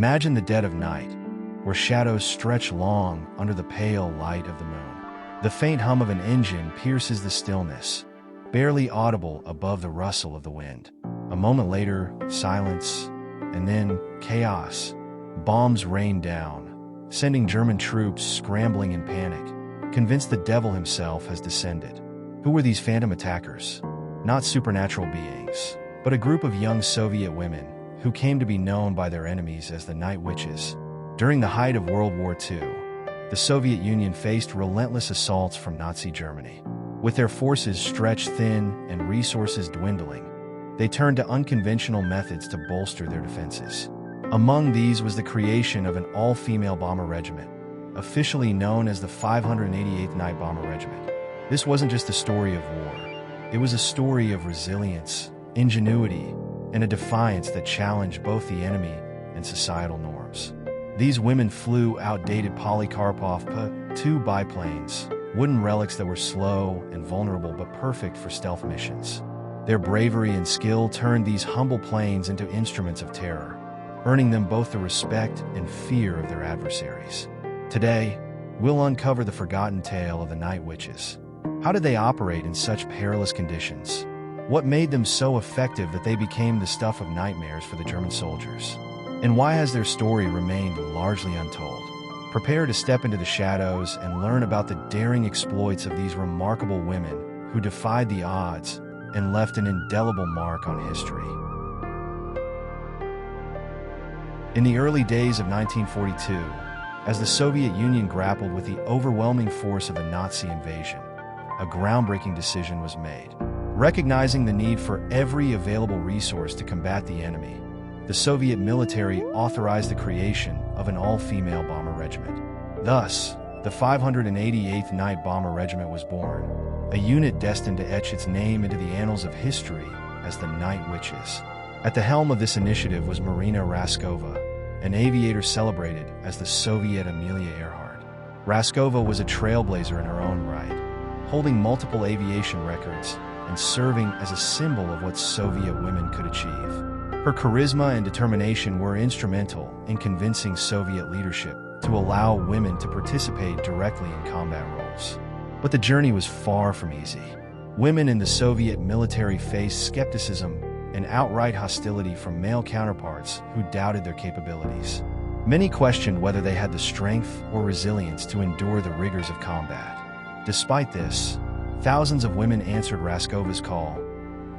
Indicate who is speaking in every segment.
Speaker 1: Imagine the dead of night, where shadows stretch long under the pale light of the moon. The faint hum of an engine pierces the stillness, barely audible above the rustle of the wind. A moment later, silence, and then chaos. Bombs rain down, sending German troops scrambling in panic, convinced the devil himself has descended. Who were these phantom attackers? Not supernatural beings, but a group of young Soviet women who came to be known by their enemies as the Night Witches. During the height of World War II, the Soviet Union faced relentless assaults from Nazi Germany. With their forces stretched thin and resources dwindling, they turned to unconventional methods to bolster their defenses. Among these was the creation of an all-female bomber regiment, officially known as the 588th Night Bomber Regiment. This wasn't just a story of war. It was a story of resilience, ingenuity, and a defiance that challenged both the enemy and societal norms. These women flew outdated Polikarpov P-2 biplanes, wooden relics that were slow and vulnerable but perfect for stealth missions. Their bravery and skill turned these humble planes into instruments of terror, earning them both the respect and fear of their adversaries. Today, we'll uncover the forgotten tale of the Night Witches. How did they operate in such perilous conditions? What made them so effective that they became the stuff of nightmares for the German soldiers? And why has their story remained largely untold? Prepare to step into the shadows and learn about the daring exploits of these remarkable women who defied the odds and left an indelible mark on history. In the early days of 1942, as the Soviet Union grappled with the overwhelming force of the Nazi invasion, a groundbreaking decision was made. Recognizing the need for every available resource to combat the enemy, the Soviet military authorized the creation of an all-female bomber regiment. Thus, the 588th Night Bomber Regiment was born, a unit destined to etch its name into the annals of history as the Night Witches. At the helm of this initiative was Marina Raskova, an aviator celebrated as the Soviet Amelia Earhart. Raskova was a trailblazer in her own right, holding multiple aviation records and serving as a symbol of what Soviet women could achieve. Her charisma and determination were instrumental in convincing Soviet leadership to allow women to participate directly in combat roles. But the journey was far from easy. Women in the Soviet military faced skepticism and outright hostility from male counterparts who doubted their capabilities. Many questioned whether they had the strength or resilience to endure the rigors of combat. Despite this, thousands of women answered Raskova's call,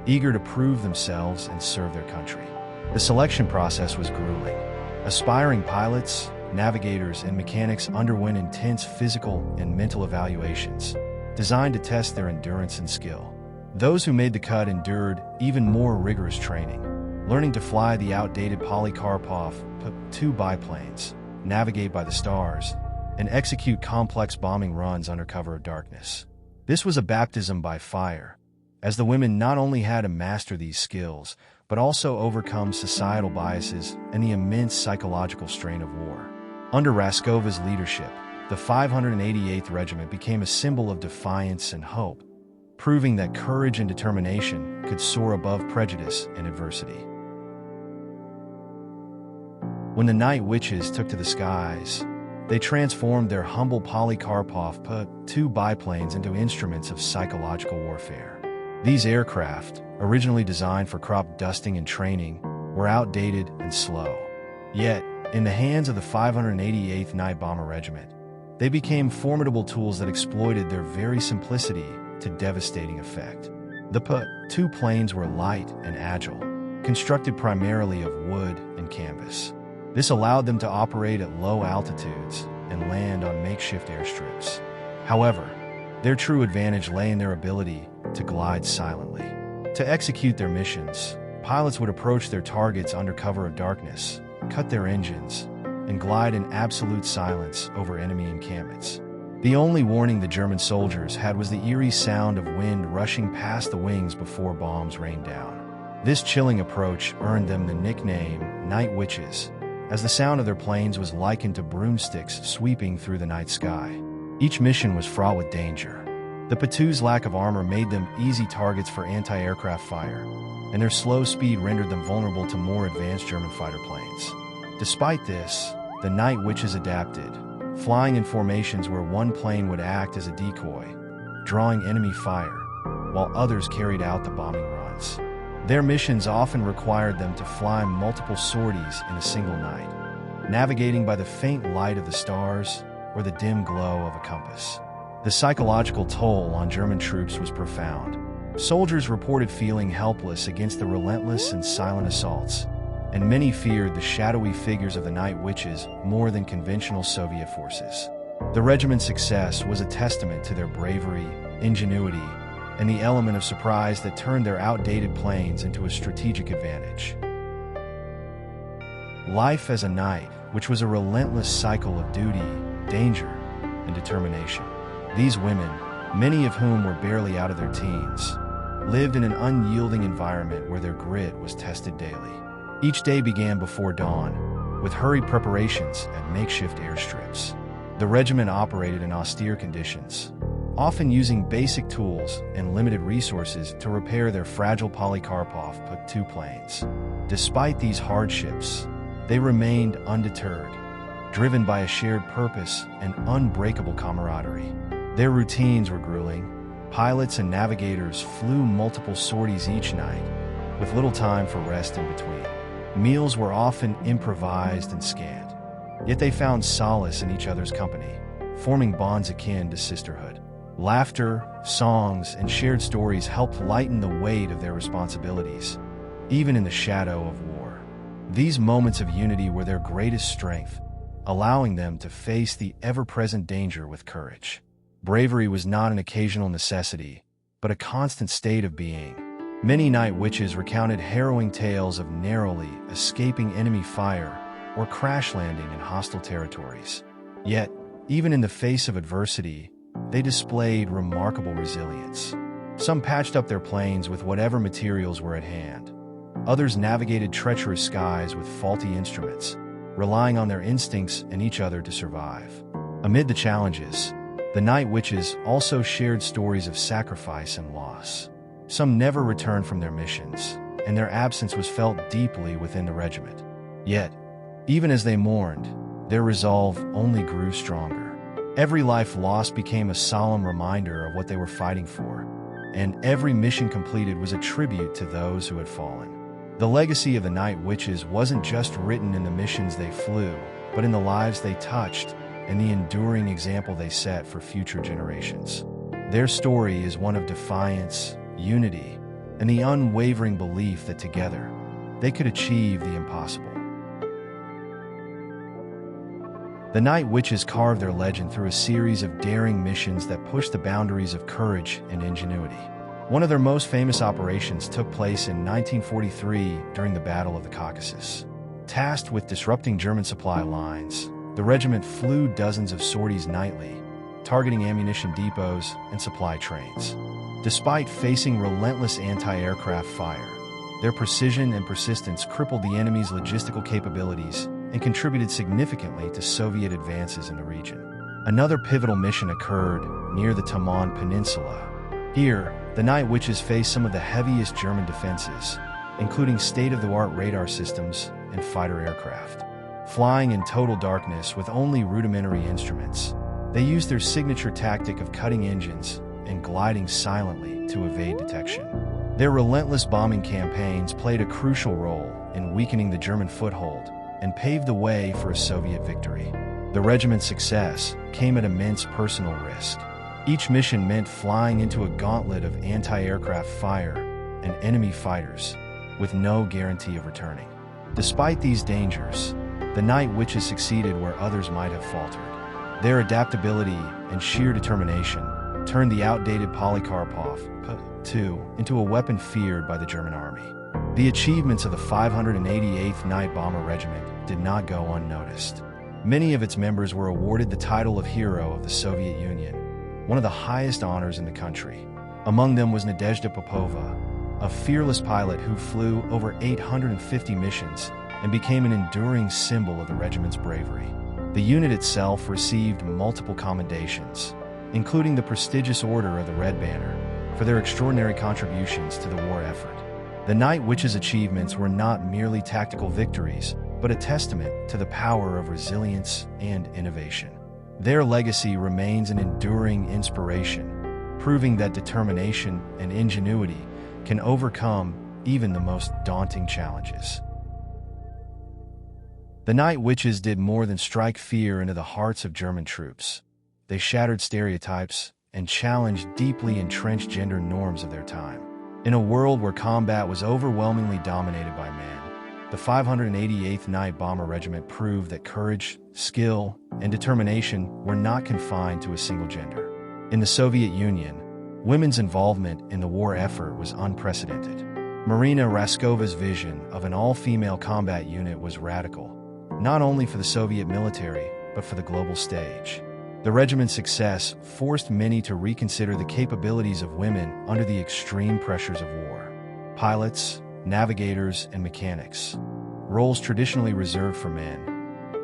Speaker 1: eager to prove themselves and serve their country. The selection process was grueling. Aspiring pilots, navigators, and mechanics underwent intense physical and mental evaluations, designed to test their endurance and skill. Those who made the cut endured even more rigorous training, learning to fly the outdated Polikarpov P-2 biplanes, navigate by the stars, and execute complex bombing runs under cover of darkness. This was a baptism by fire, as the women not only had to master these skills, but also overcome societal biases and the immense psychological strain of war. Under Raskova's leadership, the 588th Regiment became a symbol of defiance and hope, proving that courage and determination could soar above prejudice and adversity. When the Night Witches took to the skies, they transformed their humble Polikarpov P-2 biplanes into instruments of psychological warfare. These aircraft, originally designed for crop dusting and training, were outdated and slow. Yet, in the hands of the 588th Night Bomber Regiment, they became formidable tools that exploited their very simplicity to devastating effect. The P-2 planes were light and agile, constructed primarily of wood and canvas. This allowed them to operate at low altitudes and land on makeshift airstrips. However, their true advantage lay in their ability to glide silently. To execute their missions, pilots would approach their targets under cover of darkness, cut their engines, and glide in absolute silence over enemy encampments. The only warning the German soldiers had was the eerie sound of wind rushing past the wings before bombs rained down. This chilling approach earned them the nickname Night Witches, as the sound of their planes was likened to broomsticks sweeping through the night sky. Each mission was fraught with danger. The P-2's lack of armor made them easy targets for anti-aircraft fire, and their slow speed rendered them vulnerable to more advanced German fighter planes. Despite this, the Night Witches adapted, flying in formations where one plane would act as a decoy, drawing enemy fire, while others carried out the bombing runs. Their missions often required them to fly multiple sorties in a single night, navigating by the faint light of the stars or the dim glow of a compass. The psychological toll on German troops was profound. Soldiers reported feeling helpless against the relentless and silent assaults, and many feared the shadowy figures of the Night Witches more than conventional Soviet forces. The regiment's success was a testament to their bravery, ingenuity, and the element of surprise that turned their outdated planes into a strategic advantage. Life as a knight, which was a relentless cycle of duty, danger, and determination. These women, many of whom were barely out of their teens, lived in an unyielding environment where their grit was tested daily. Each day began before dawn, with hurried preparations at makeshift airstrips. The regiment operated in austere conditions, often using basic tools and limited resources to repair their fragile Polikarpov PU-2 planes. Despite these hardships, they remained undeterred, driven by a shared purpose and unbreakable camaraderie. Their routines were grueling. Pilots and navigators flew multiple sorties each night, with little time for rest in between. Meals were often improvised and scant, yet they found solace in each other's company, forming bonds akin to sisterhood. Laughter, songs, and shared stories helped lighten the weight of their responsibilities, even in the shadow of war. These moments of unity were their greatest strength, allowing them to face the ever-present danger with courage. Bravery was not an occasional necessity, but a constant state of being. Many Night Witches recounted harrowing tales of narrowly escaping enemy fire or crash landing in hostile territories. Yet, even in the face of adversity, they displayed remarkable resilience. Some patched up their planes with whatever materials were at hand. Others navigated treacherous skies with faulty instruments, relying on their instincts and each other to survive. Amid the challenges, the Night Witches also shared stories of sacrifice and loss. Some never returned from their missions, and their absence was felt deeply within the regiment. Yet, even as they mourned, their resolve only grew stronger. Every life lost became a solemn reminder of what they were fighting for, and every mission completed was a tribute to those who had fallen. The legacy of the Night Witches wasn't just written in the missions they flew, but in the lives they touched and the enduring example they set for future generations. Their story is one of defiance, unity, and the unwavering belief that together, they could achieve the impossible. The Night Witches carved their legend through a series of daring missions that pushed the boundaries of courage and ingenuity. One of their most famous operations took place in 1943 during the Battle of the Caucasus. Tasked with disrupting German supply lines, the regiment flew dozens of sorties nightly, targeting ammunition depots and supply trains. Despite facing relentless anti-aircraft fire, their precision and persistence crippled the enemy's logistical capabilities and contributed significantly to Soviet advances in the region. Another pivotal mission occurred near the Taman Peninsula. Here, the Night Witches faced some of the heaviest German defenses, including state-of-the-art radar systems and fighter aircraft. Flying in total darkness with only rudimentary instruments, they used their signature tactic of cutting engines and gliding silently to evade detection. Their relentless bombing campaigns played a crucial role in weakening the German foothold and paved the way for a Soviet victory. The regiment's success came at immense personal risk. Each mission meant flying into a gauntlet of anti-aircraft fire and enemy fighters, with no guarantee of returning. Despite these dangers, the Night Witches succeeded where others might have faltered. Their adaptability and sheer determination turned the outdated Polikarpov PU-2 into a weapon feared by the German army. The achievements of the 588th Night Bomber Regiment did not go unnoticed. Many of its members were awarded the title of Hero of the Soviet Union, one of the highest honors in the country. Among them was Nadezhda Popova, a fearless pilot who flew over 850 missions and became an enduring symbol of the regiment's bravery. The unit itself received multiple commendations, including the prestigious Order of the Red Banner, for their extraordinary contributions to the war effort. The Night Witches' achievements were not merely tactical victories, but a testament to the power of resilience and innovation. Their legacy remains an enduring inspiration, proving that determination and ingenuity can overcome even the most daunting challenges. The Night Witches did more than strike fear into the hearts of German troops. They shattered stereotypes and challenged deeply entrenched gender norms of their time. In a world where combat was overwhelmingly dominated by men, the 588th Night Bomber Regiment proved that courage, skill, and determination were not confined to a single gender. In the Soviet Union, women's involvement in the war effort was unprecedented. Marina Raskova's vision of an all-female combat unit was radical, not only for the Soviet military, but for the global stage. The regiment's success forced many to reconsider the capabilities of women under the extreme pressures of war. Pilots, navigators, and mechanics, roles traditionally reserved for men,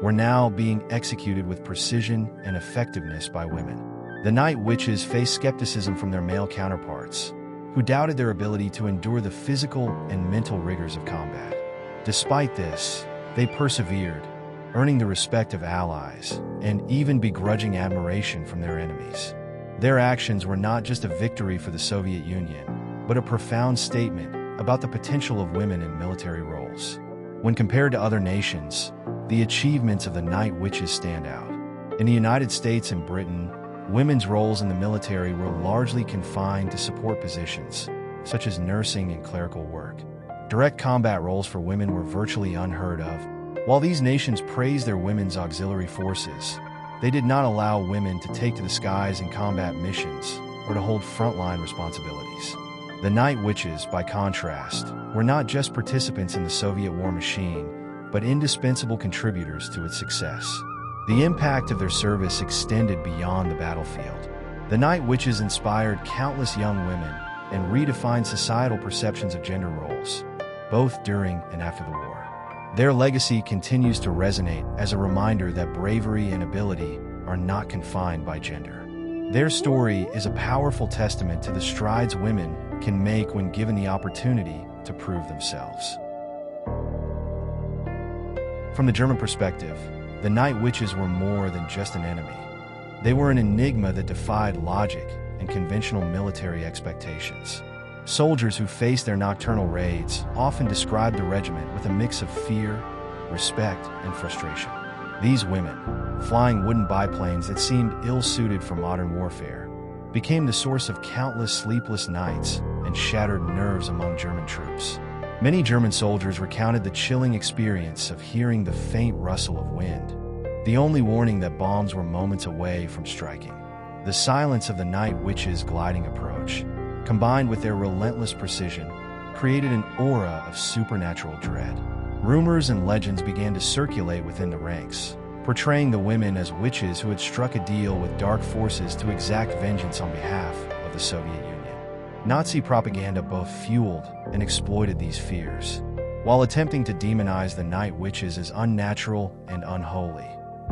Speaker 1: were now being executed with precision and effectiveness by women. The Night Witches faced skepticism from their male counterparts, who doubted their ability to endure the physical and mental rigors of combat. Despite this, they persevered, earning the respect of allies and even begrudging admiration from their enemies. Their actions were not just a victory for the Soviet Union, but a profound statement about the potential of women in military roles. When compared to other nations, the achievements of the Night Witches stand out. In the United States and Britain, women's roles in the military were largely confined to support positions, such as nursing and clerical work. Direct combat roles for women were virtually unheard of. While these nations praised their women's auxiliary forces, they did not allow women to take to the skies in combat missions or to hold frontline responsibilities. The Night Witches, by contrast, were not just participants in the Soviet war machine, but indispensable contributors to its success. The impact of their service extended beyond the battlefield. The Night Witches inspired countless young women and redefined societal perceptions of gender roles, both during and after the war. Their legacy continues to resonate as a reminder that bravery and ability are not confined by gender. Their story is a powerful testament to the strides women can make when given the opportunity to prove themselves. From the German perspective, the Night Witches were more than just an enemy. They were an enigma that defied logic and conventional military expectations. Soldiers who faced their nocturnal raids often described the regiment with a mix of fear, respect, and frustration. These women, flying wooden biplanes that seemed ill-suited for modern warfare, became the source of countless sleepless nights and shattered nerves among German troops. Many German soldiers recounted the chilling experience of hearing the faint rustle of wind, the only warning that bombs were moments away from striking. The silence of the Night Witches' gliding approach, combined with their relentless precision, created an aura of supernatural dread. Rumors and legends began to circulate within the ranks, portraying the women as witches who had struck a deal with dark forces to exact vengeance on behalf of the Soviet Union. Nazi propaganda both fueled and exploited these fears, while attempting to demonize the Night Witches as unnatural and unholy.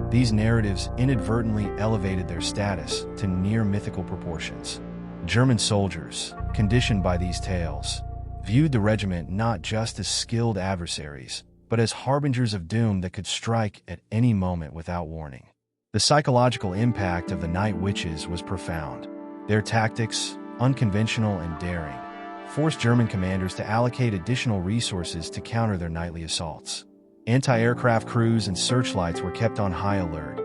Speaker 1: These narratives inadvertently elevated their status to near mythical proportions. German soldiers, conditioned by these tales, viewed the regiment not just as skilled adversaries, but as harbingers of doom that could strike at any moment without warning. The psychological impact of the Night Witches was profound. Their tactics, unconventional and daring, forced German commanders to allocate additional resources to counter their nightly assaults. Anti-aircraft crews and searchlights were kept on high alert,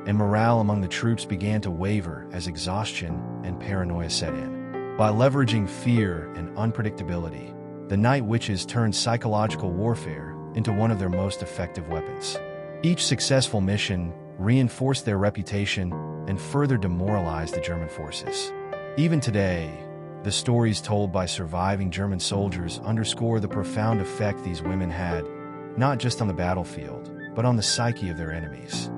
Speaker 1: and morale among the troops began to waver as exhaustion and paranoia set in. By leveraging fear and unpredictability, the Night Witches turned psychological warfare into one of their most effective weapons. Each successful mission reinforced their reputation and further demoralized the German forces. Even today, the stories told by surviving German soldiers underscore the profound effect these women had, not just on the battlefield, but on the psyche of their enemies.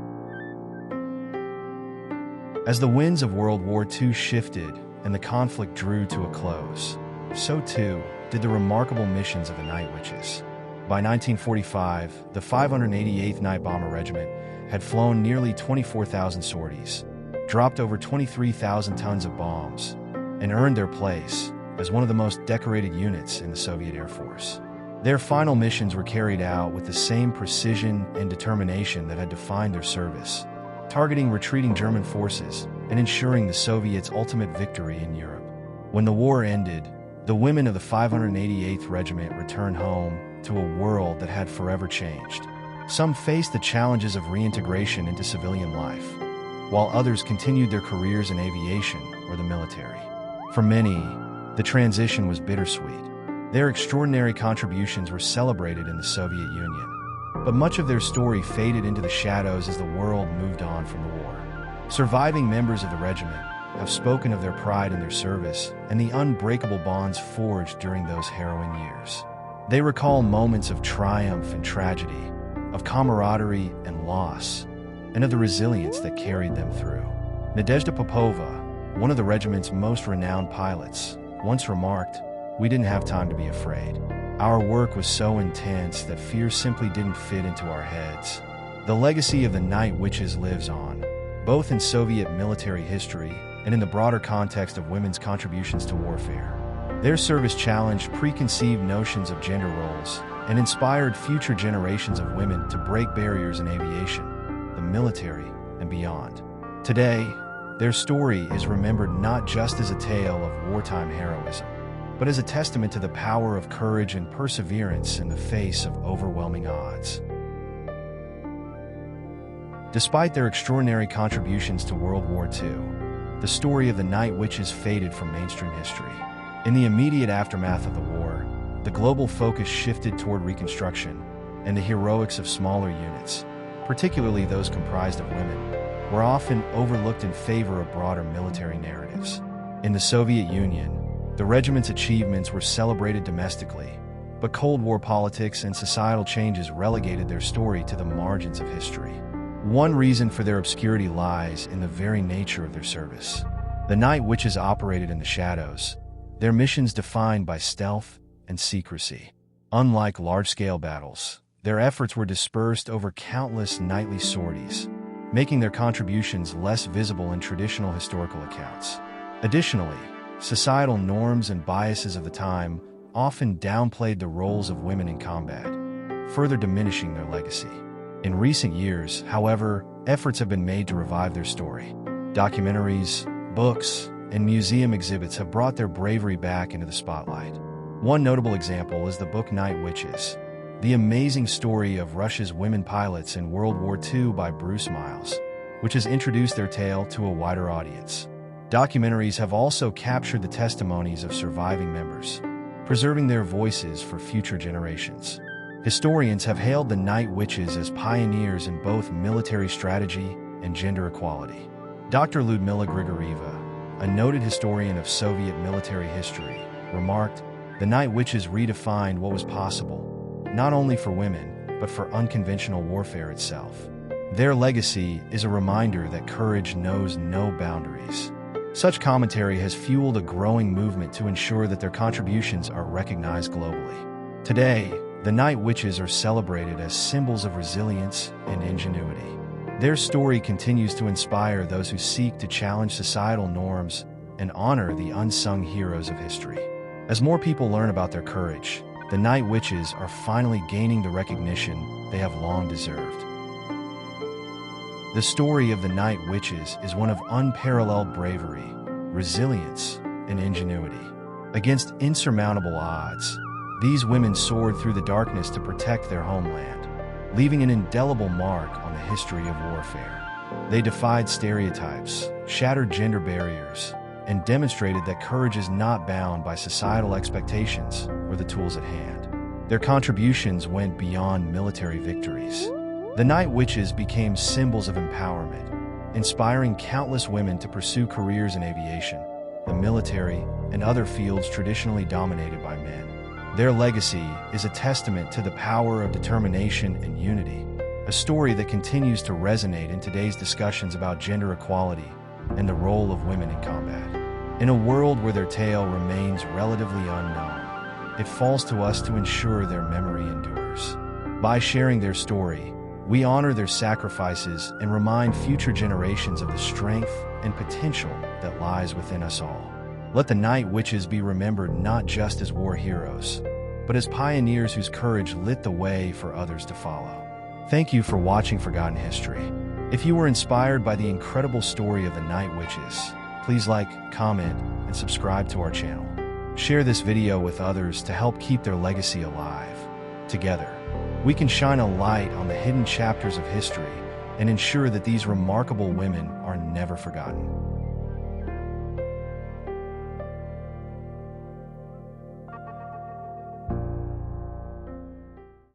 Speaker 1: As the winds of World War II shifted and the conflict drew to a close, so too did the remarkable missions of the Night Witches. By 1945, the 588th Night Bomber Regiment had flown nearly 24,000 sorties, dropped over 23,000 tons of bombs, and earned their place as one of the most decorated units in the Soviet Air Force. Their final missions were carried out with the same precision and determination that had defined their service, targeting retreating German forces and ensuring the Soviets' ultimate victory in Europe. When the war ended, the women of the 588th Regiment returned home to a world that had forever changed. Some faced the challenges of reintegration into civilian life, while others continued their careers in aviation or the military. For many, the transition was bittersweet. Their extraordinary contributions were celebrated in the Soviet Union, but much of their story faded into the shadows as the world moved on from the war. Surviving members of the regiment have spoken of their pride in their service and the unbreakable bonds forged during those harrowing years. They recall moments of triumph and tragedy, of camaraderie and loss, and of the resilience that carried them through. Nadezhda Popova, one of the regiment's most renowned pilots, once remarked, "We didn't have time to be afraid. Our work was so intense that fear simply didn't fit into our heads." The legacy of the Night Witches lives on, both in Soviet military history and in the broader context of women's contributions to warfare. Their service challenged preconceived notions of gender roles and inspired future generations of women to break barriers in aviation, the military, and beyond. Today, their story is remembered not just as a tale of wartime heroism, but as a testament to the power of courage and perseverance in the face of overwhelming odds. Despite their extraordinary contributions to World War II, the story of the Night Witches faded from mainstream history. In the immediate aftermath of the war, the global focus shifted toward reconstruction, and the heroics of smaller units, particularly those comprised of women, were often overlooked in favor of broader military narratives. In the Soviet Union, the regiment's achievements were celebrated domestically, but Cold War politics and societal changes relegated their story to the margins of history. One reason for their obscurity lies in the very nature of their service. The Night Witches operated in the shadows, their missions defined by stealth and secrecy. Unlike large-scale battles, their efforts were dispersed over countless nightly sorties, making their contributions less visible in traditional historical accounts. Additionally, societal norms and biases of the time often downplayed the roles of women in combat, further diminishing their legacy. In recent years, however, efforts have been made to revive their story. Documentaries, books, and museum exhibits have brought their bravery back into the spotlight. One notable example is the book Night Witches, the amazing story of Russia's women pilots in World War II by Bruce Miles, which has introduced their tale to a wider audience. Documentaries have also captured the testimonies of surviving members, preserving their voices for future generations. Historians have hailed the Night Witches as pioneers in both military strategy and gender equality. Dr. Lyudmila Grigorieva, a noted historian of Soviet military history, remarked, "The Night Witches redefined what was possible, not only for women, but for unconventional warfare itself. Their legacy is a reminder that courage knows no boundaries." Such commentary has fueled a growing movement to ensure that their contributions are recognized globally. Today, the Night Witches are celebrated as symbols of resilience and ingenuity. Their story continues to inspire those who seek to challenge societal norms and honor the unsung heroes of history. As more people learn about their courage, the Night Witches are finally gaining the recognition they have long deserved. The story of the Night Witches is one of unparalleled bravery, resilience, and ingenuity. Against insurmountable odds, these women soared through the darkness to protect their homeland, leaving an indelible mark on the history of warfare. They defied stereotypes, shattered gender barriers, and demonstrated that courage is not bound by societal expectations or the tools at hand. Their contributions went beyond military victories. The Night Witches became symbols of empowerment, inspiring countless women to pursue careers in aviation, the military, and other fields traditionally dominated by men. Their legacy is a testament to the power of determination and unity, a story that continues to resonate in today's discussions about gender equality and the role of women in combat. In a world where their tale remains relatively unknown, it falls to us to ensure their memory endures. By sharing their story, we honor their sacrifices and remind future generations of the strength and potential that lies within us all. Let the Night Witches be remembered not just as war heroes, but as pioneers whose courage lit the way for others to follow. Thank you for watching Forgotten History. If you were inspired by the incredible story of the Night Witches, please like, comment, and subscribe to our channel. Share this video with others to help keep their legacy alive. Together, we can shine a light on the hidden chapters of history and ensure that these remarkable women are never forgotten.